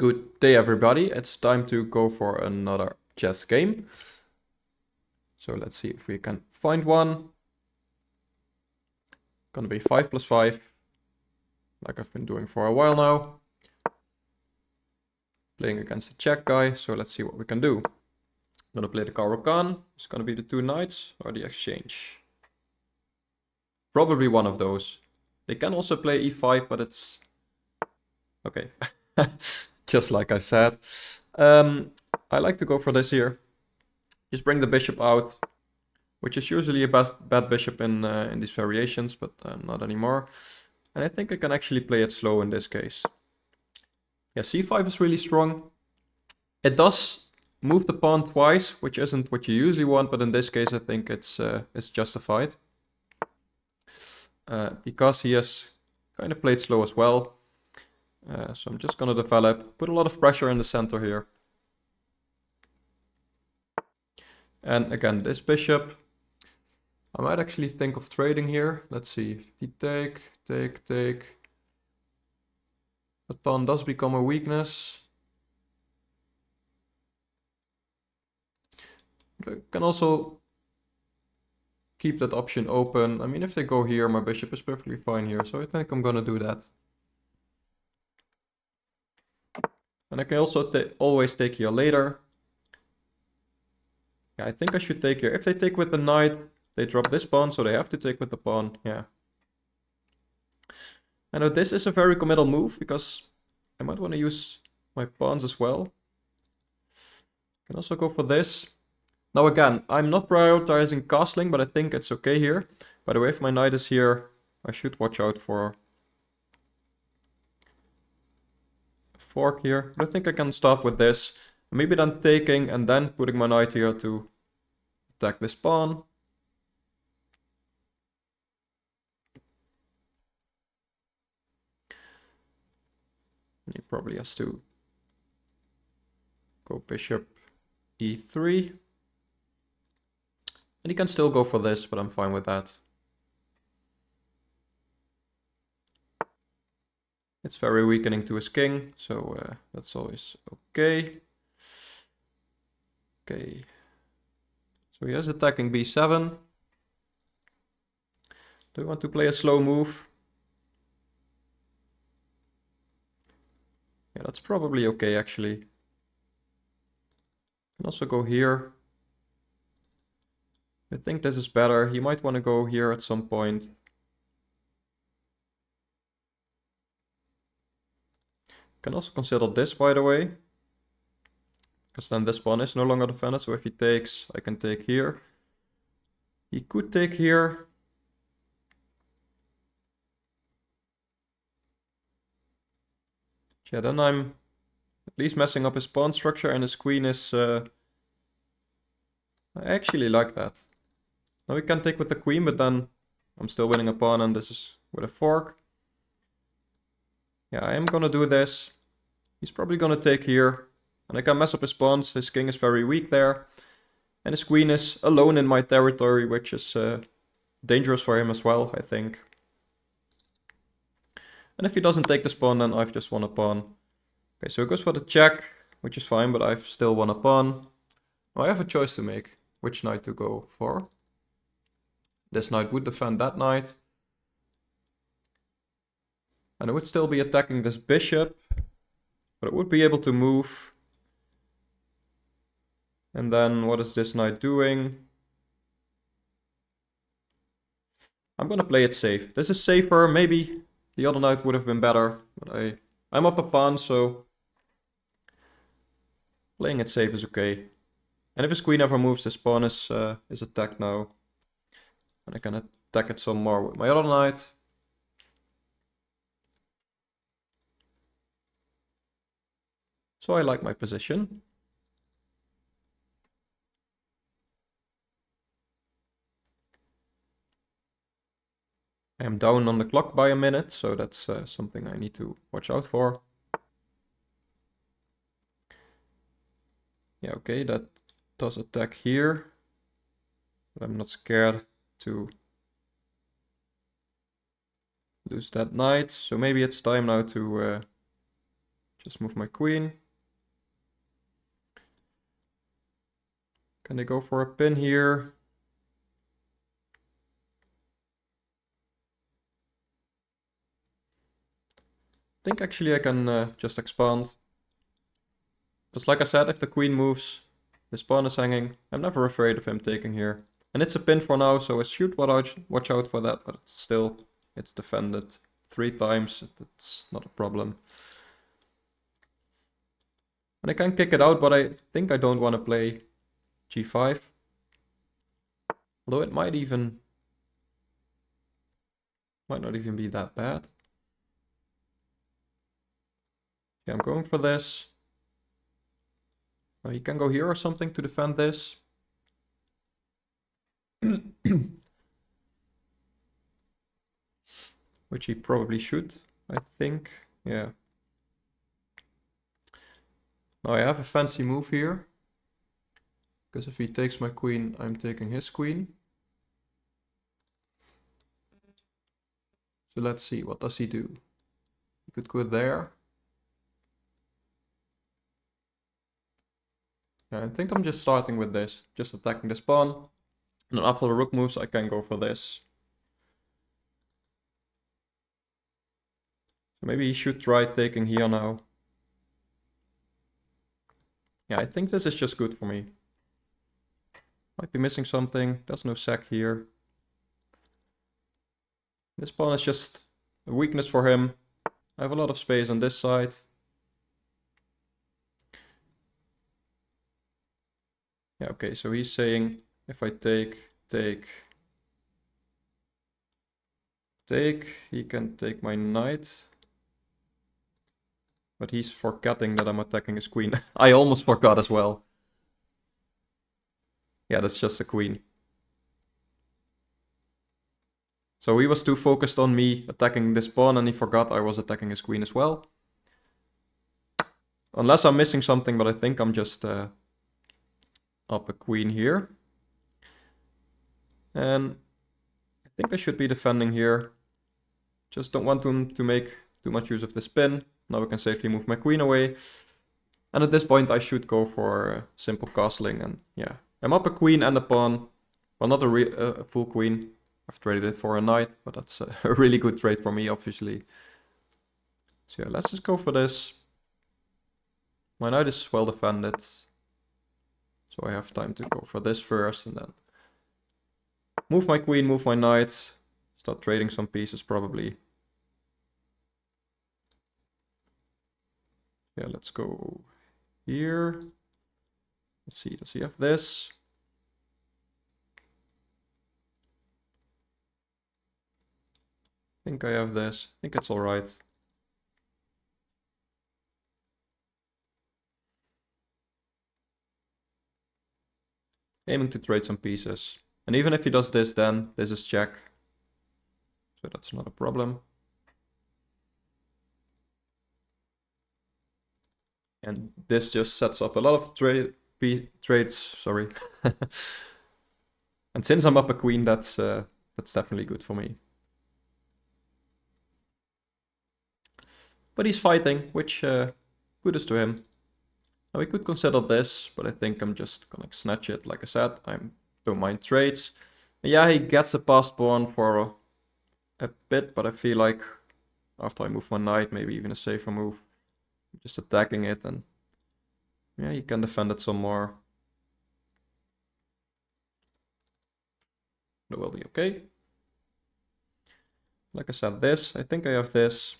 Good day, everybody. It's time to go for another chess game. So let's see if we can find one. Gonna be 5 plus 5, like I've been doing for a while now. Playing against the Czech guy, so let's see what we can do. I'm gonna play the Caro-Kann. It's gonna be the 2 knights or the exchange. Probably one of those. They can also play e5, but it's... okay. Just like I said. I like to go for this here. Just bring the bishop out, which is usually a bad bishop in these variations, but not anymore. And I think I can actually play it slow in this case. Yeah, c5 is really strong. It does move the pawn twice, which isn't what you usually want, but in this case I think it's justified. Because he has kind of played slow as well. So I'm just going to develop, put a lot of pressure in the center here. And again, this bishop, I might actually think of trading here. Let's see, if he take. The pawn does become a weakness. I can also keep that option open. I mean, if they go here, my bishop is perfectly fine here, so I think I'm gonna do that. And I can also always take here later. Yeah, I think I should take here. If they take with the knight, they drop this pawn, so they have to take with the pawn. Yeah. I know this is a very committal move, because I might want to use my pawns as well. I can also go for this. Now again, I'm not prioritizing castling, but I think it's okay here. By the way, if my knight is here, I should watch out for a fork here. But I think I can start with this. Maybe then taking and then putting my knight here to attack this pawn. And he probably has to go bishop e3. And he can still go for this, but I'm fine with that. It's very weakening to his king, so that's always okay. Okay. So he is attacking b7. Do we want to play a slow move? Yeah, that's probably okay, actually. Can also go here. I think this is better. He might want to go here at some point. Can also consider this, by the way. Because then this pawn is no longer defended, so if he takes, I can take here. He could take here. Yeah, then I'm at least messing up his pawn structure, and his queen is... I actually like that. Now we can take with the queen, but then I'm still winning a pawn, and this is with a fork. Yeah, I am gonna do this. He's probably gonna take here. And I can mess up his pawns. His king is very weak there. And his queen is alone in my territory, which is dangerous for him as well, I think. And if he doesn't take this pawn, then I've just won a pawn. Okay, so it goes for the check, which is fine, but I've still won a pawn. Now I have a choice to make, which knight to go for. This knight would defend that knight. And I would still be attacking this bishop, but it would be able to move. And then what is this knight doing? I'm gonna play it safe. This is safer. Maybe the other knight would have been better, but I'm up a pawn, so playing it safe is okay. And if his queen ever moves, this pawn is attacked now. And I can attack it some more with my other knight. So I like my position. I am down on the clock by a minute, so that's something I need to watch out for. Yeah, okay, that does attack here. But I'm not scared to lose that knight. So maybe it's time now to Just move my queen. Can they go for a pin here? I think actually I can just expand. Because like I said, if the queen moves, this pawn is hanging. I'm never afraid of him taking here. And it's a pin for now, so I should watch out for that, but still, it's defended 3 times. It's not a problem. And I can kick it out, but I think I don't want to play g5. Although it might not even be that bad. Yeah, I'm going for this. He can go here or something to defend this. Which he probably should, I think. Yeah. Now I have a fancy move here. Because if he takes my queen, I'm taking his queen. So let's see, what does he do? He could go there. Yeah, I think I'm just starting with this. Just attacking this pawn. And then after the rook moves, I can go for this. So maybe he should try taking here now. Yeah, I think this is just good for me. Might be missing something. There's no sack here. This pawn is just a weakness for him. I have a lot of space on this side. Yeah, okay, so he's saying if I take, he can take my knight. But he's forgetting that I'm attacking his queen. I almost forgot as well. Yeah, that's just a queen. So he was too focused on me attacking this pawn and he forgot I was attacking his queen as well. Unless I'm missing something, but I think I'm just up a queen here. And I think I should be defending here. Just don't want him to make too much use of this pin. Now I can safely move my queen away. And at this point I should go for simple castling. And yeah, I'm up a queen and a pawn. Well, not a full queen. I've traded it for a knight, but that's a really good trade for me, obviously. So yeah, let's just go for this. My knight is well defended. So I have time to go for this first and then move my queen, move my knight. Start trading some pieces probably. Yeah, let's go here. Let's see, does he have this? I think I have this. I think it's all right. Aiming to trade some pieces. And even if he does this, then this is check. So that's not a problem. And this just sets up a lot of trades, sorry. And since I'm up a queen, that's definitely good for me. But he's fighting, which kudos to him. Now we could consider this, but I think I'm just gonna snatch it. Like I said, I don't mind trades. And yeah, he gets a passed pawn for a bit, but I feel like after I move my knight, maybe even a safer move. Just attacking it and yeah, you can defend it some more. That will be okay. Like I said, this, I think I have this.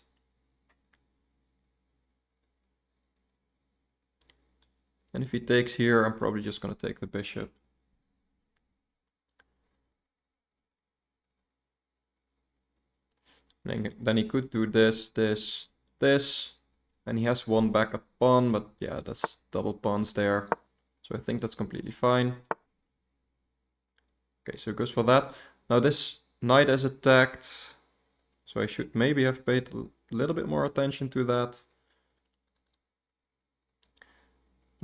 And if he takes here, I'm probably just going to take the bishop. And then he could do this, this, this. And he has one backup pawn, but yeah, that's double pawns there. So I think that's completely fine. Okay, so it goes for that. Now this knight is attacked. So I should maybe have paid a little bit more attention to that.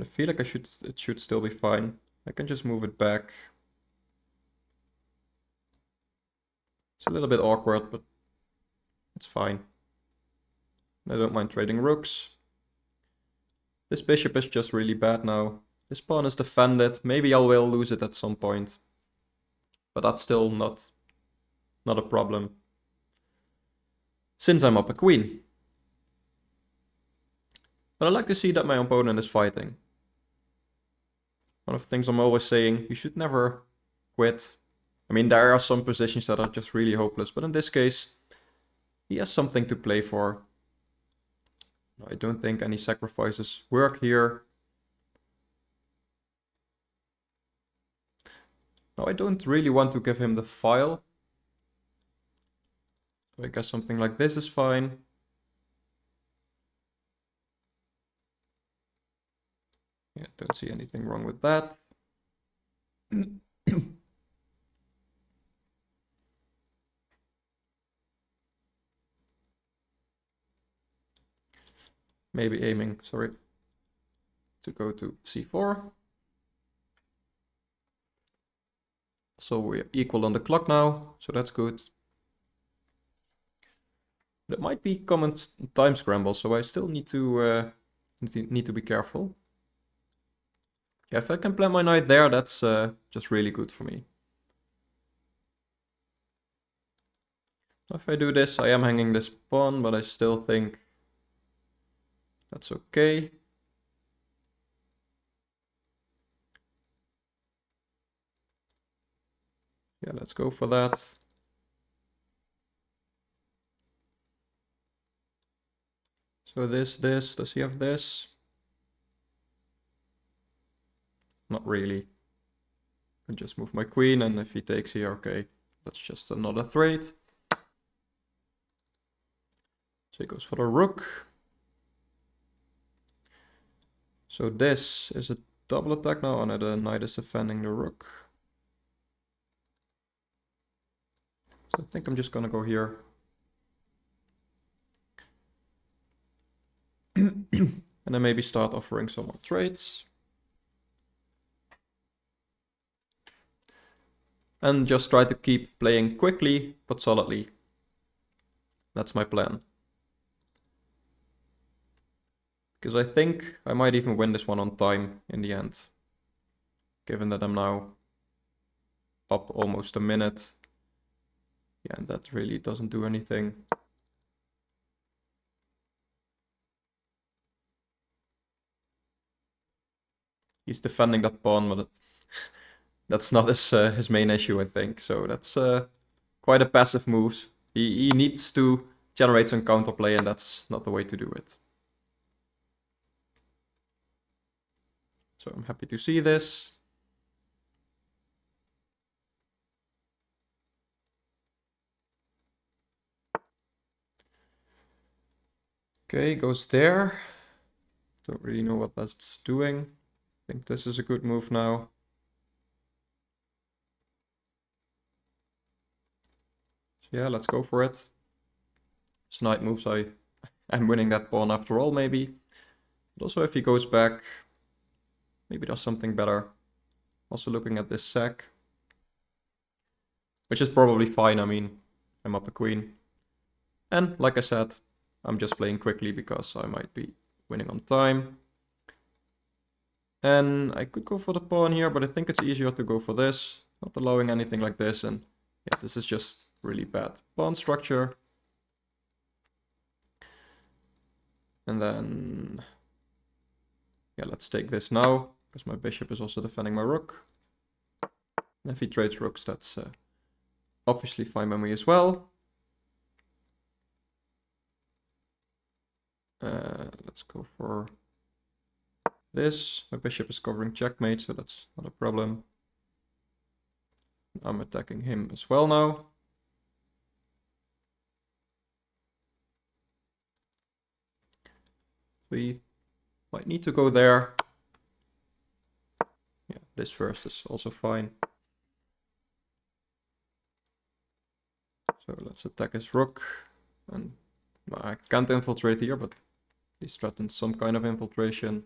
I feel like it should still be fine. I can just move it back. It's a little bit awkward, but it's fine. I don't mind trading rooks. This bishop is just really bad now. This pawn is defended. Maybe I will lose it at some point. But that's still not a problem. Since I'm up a queen. But I like to see that my opponent is fighting. One of the things I'm always saying, you should never quit. I mean, there are some positions that are just really hopeless. But in this case, he has something to play for. I don't think any sacrifices work here. No, I don't really want to give him the file. So I guess something like this is fine. Yeah, don't see anything wrong with that. Maybe aiming, sorry, to go to c4. So we're equal on the clock now, so that's good. But it might be common time scramble, so I still need to be careful. Yeah, if I can plant my knight there, that's just really good for me. If I do this, I am hanging this pawn, but I still think that's okay. Yeah, let's go for that. So this, does he have this? Not really. I can just move my queen, and if he takes here, okay, that's just another trade. So he goes for the rook. So this is a double attack now, and the knight is defending the rook. So I think I'm just gonna go here. And then maybe start offering some more trades. And just try to keep playing quickly, but solidly. That's my plan. Because I think I might even win this one on time in the end. Given that I'm now up almost a minute. Yeah, and that really doesn't do anything. He's defending that pawn, but that's not his main issue, I think. So that's quite a passive move. He needs to generate some counterplay, and that's not the way to do it. So I'm happy to see this. Okay, goes there. Don't really know what that's doing. I think this is a good move now. So yeah, let's go for it. This knight moves, I'm winning that pawn after all, maybe. But also if he goes back, maybe there's something better. Also looking at this sack. Which is probably fine, I mean, I'm up a queen. And like I said, I'm just playing quickly because I might be winning on time. And I could go for the pawn here, but I think it's easier to go for this. Not allowing anything like this, and yeah, this is just really bad pawn structure. And then, yeah, let's take this now, because my bishop is also defending my rook. And if he trades rooks, that's obviously fine by me as well. Let's go for this. My bishop is covering checkmate, so that's not a problem. I'm attacking him as well now. We might need to go there. Yeah, this first is also fine. So let's attack his rook. And well, I can't infiltrate here, but he's threatened some kind of infiltration.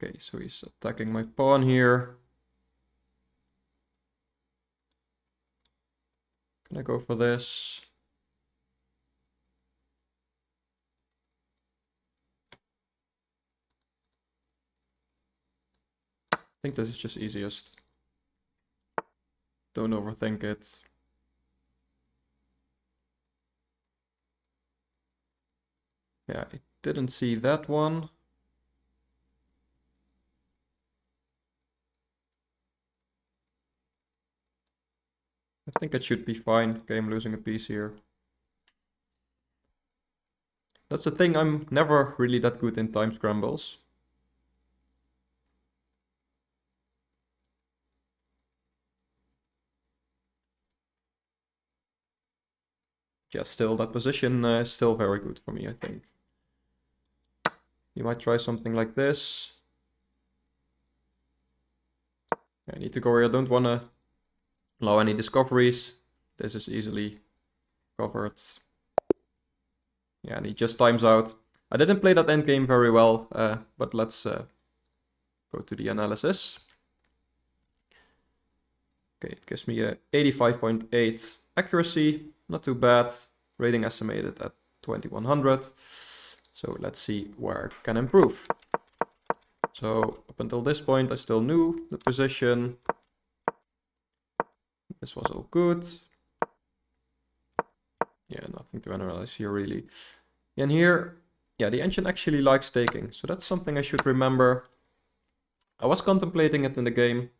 Okay, so he's attacking my pawn here. Can I go for this? think this is just easiest. Don't overthink it. Yeah, I didn't see that one. I think it should be fine. Okay, I'm losing a piece here. That's the thing, I'm never really that good in time scrambles. Yeah, still, that position is still very good for me, I think. You might try something like this. I need to go here. I don't want to allow any discoveries. This is easily covered. Yeah, and he just times out. I didn't play that endgame very well, but let's go to the analysis. Okay, it gives me a 85.8 accuracy, not too bad. Rating estimated at 2100. So let's see where it can improve. So up until this point, I still knew the position. This was all good. Yeah, nothing to analyze here really. And here, yeah, the engine actually likes taking. So that's something I should remember. I was contemplating it in the game.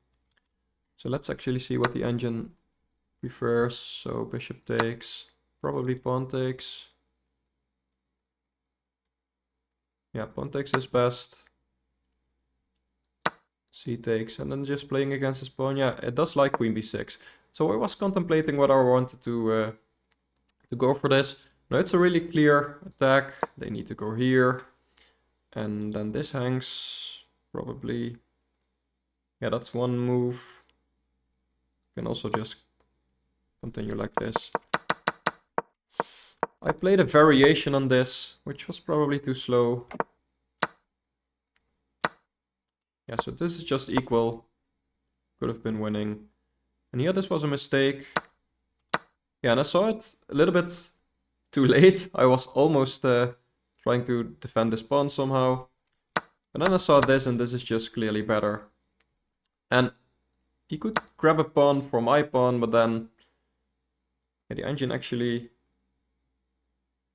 So let's actually see what the engine prefers. So bishop takes, probably pawn takes. Yeah, pawn takes is best. C takes, and then just playing against his pawn. Yeah, it does like queen b6. So I was contemplating whether I wanted to go for this. Now it's a really clear attack. They need to go here. And then this hangs, probably. Yeah, that's one move. You can also just continue like this. I played a variation on this, which was probably too slow. Yeah, so this is just equal. Could have been winning. And here this was a mistake. Yeah, and I saw it a little bit too late. I was almost trying to defend this pawn somehow. And then I saw this, and this is just clearly better. And he could grab a pawn for my pawn, but then yeah, the engine actually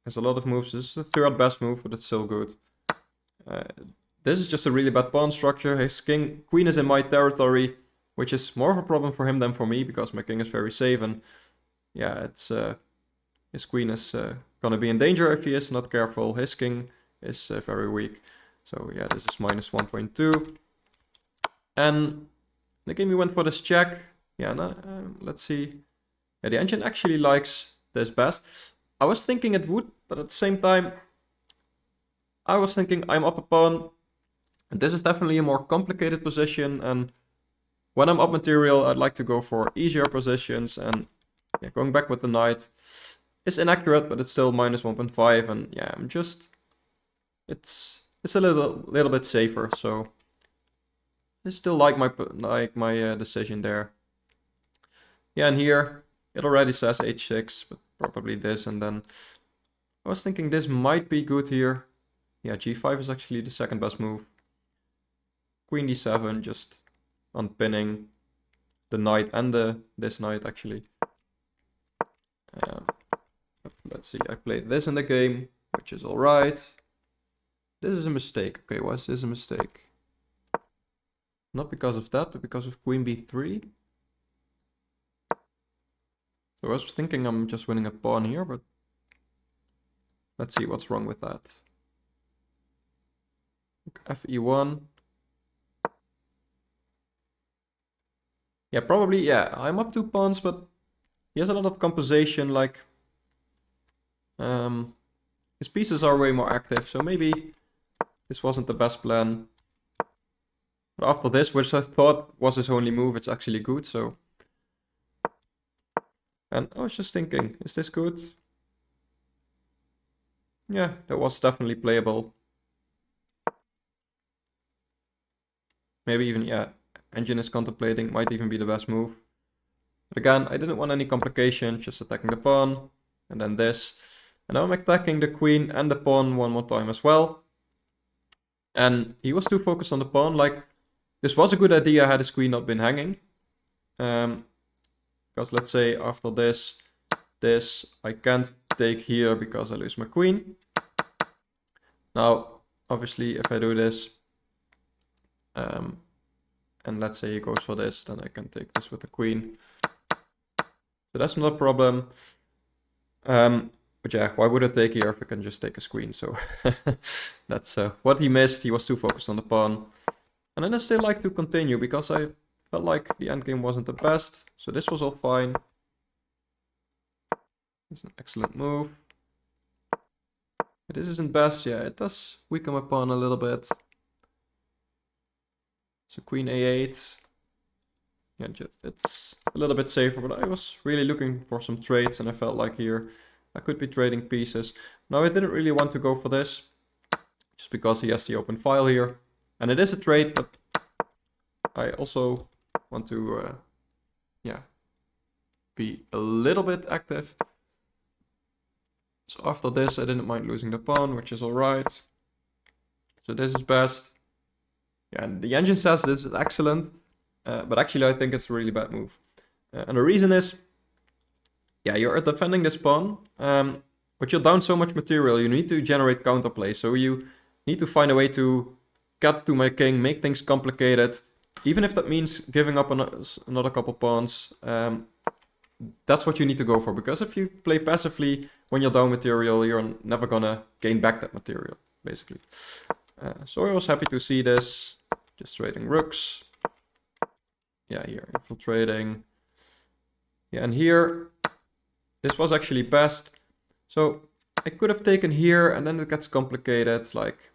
has a lot of moves. This is the third best move, but it's still good. This is just a really bad pawn structure. His queen is in my territory, which is more of a problem for him than for me, because my king is very safe. And yeah, it's his queen is gonna be in danger if he is not careful. His king is very weak. So yeah, this is minus 1.2. And the game we went for this check. Yeah, let's see. Yeah, the engine actually likes this best. I was thinking it would, but at the same time, I was thinking I'm up a pawn. And this is definitely a more complicated position. And when I'm up material, I'd like to go for easier positions. And yeah, going back with the knight is inaccurate, but it's still minus 1.5. And yeah, I'm just, it's a little bit safer. So I still like my decision there. Yeah, and here it already says h6, but probably this. And then I was thinking this might be good here. Yeah, g5 is actually the second best move. Queen d7, just unpinning the knight and this knight actually. Let's see, I played this in the game, which is alright. This is a mistake. Okay, why is this a mistake? Not because of that, but because of queen b3. So I was thinking I'm just winning a pawn here, but let's see what's wrong with that. fe1. Yeah, probably, yeah, I'm up 2 pawns, but he has a lot of compensation, like his pieces are way more active, so maybe this wasn't the best plan. But after this, which I thought was his only move, it's actually good, so. And I was just thinking, is this good? Yeah, that was definitely playable. Maybe even, yeah, engine is contemplating, might even be the best move. But again, I didn't want any complication, just attacking the pawn, and then this. And now I'm attacking the queen and the pawn one more time as well. And he was too focused on the pawn, like, This was a good idea had his queen not been hanging. Because let's say after this, I can't take here because I lose my queen. Now, obviously, if I do this, and let's say he goes for this, then I can take this with the queen. So that's not a problem. But yeah, why would I take here if I can just take his queen? So that's what he missed. He was too focused on the pawn. And then I still like to continue because I felt like the endgame wasn't the best. So this was all fine. It's an excellent move. But this isn't best. Yeah, it does weaken my pawn a little bit. So queen a8. Yeah, it's a little bit safer, but I was really looking for some trades and I felt like here I could be trading pieces. Now I didn't really want to go for this, just because he has the open file here. And it is a trade, but I also want to, yeah, be a little bit active. So after this, I didn't mind losing the pawn, which is alright. So this is best. Yeah, and the engine says this is excellent, but actually I think it's a really bad move. And the reason is, yeah, you're defending this pawn, but you're down so much material, you need to generate counterplay. So you need to find a way to cut to my king, make things complicated, even if that means giving up another couple pawns. That's what you need to go for, because if you play passively when you're down material, you're never gonna gain back that material, basically. So I was happy to see this, just trading rooks. Yeah, here, infiltrating. Yeah, and here, this was actually best. So I could have taken here, and then it gets complicated, like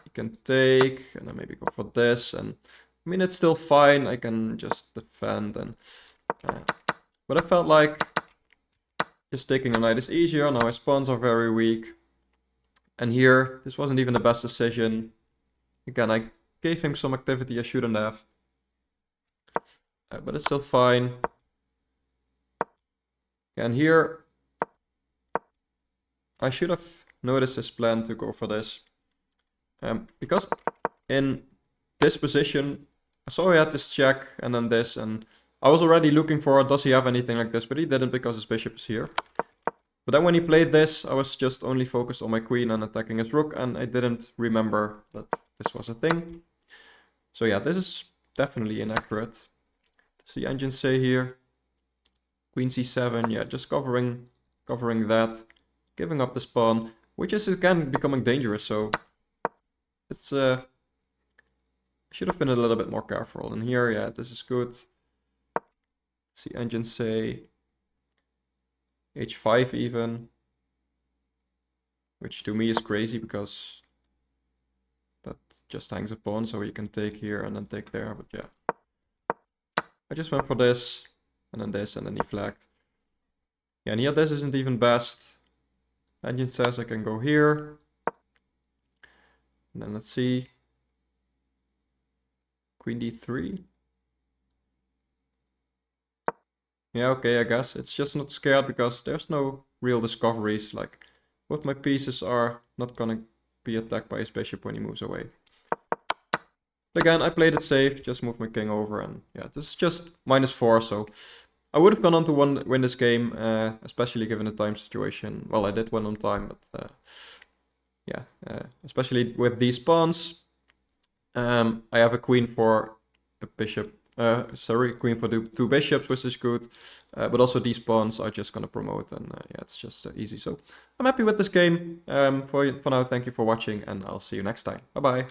you can take, and then maybe go for this, and I mean, it's still fine, I can just defend, and but I felt like just taking a knight is easier. Now his pawns are very weak. And here, this wasn't even the best decision. Again, I gave him some activity I shouldn't have. But it's still fine. And here, I should have noticed his plan to go for this. Because in this position, I saw he had this check and then this, and I was already looking for, does he have anything like this? But he didn't because his bishop is here. But then when he played this, I was just only focused on my queen and attacking his rook, and I didn't remember that this was a thing. So yeah, this is definitely inaccurate. Does the engine say here? Queen c7, yeah, just covering that, giving up this pawn, which is again becoming dangerous, so it's should have been a little bit more careful. And here, yeah, this is good. See engine say h5 even, which to me is crazy because that just hangs a pawn, so you can take here and then take there. But yeah, I just went for this and then this, and then he flagged. Yeah, and here this isn't even best. Engine says I can go here, and then let's see, queen d3. Yeah, okay, I guess. It's just not scared because there's no real discoveries. Like, both my pieces are not gonna be attacked by his bishop when he moves away. But again, I played it safe, just moved my king over, and yeah, this is just -4, so I would have gone on to win this game, especially given the time situation. Well, I did win on time, but yeah, especially with these pawns. I have a queen for a bishop. Sorry, queen for the 2 bishops, which is good. But also these pawns are just gonna promote, and yeah, it's just easy. So I'm happy with this game. For now, thank you for watching, and I'll see you next time. Bye bye.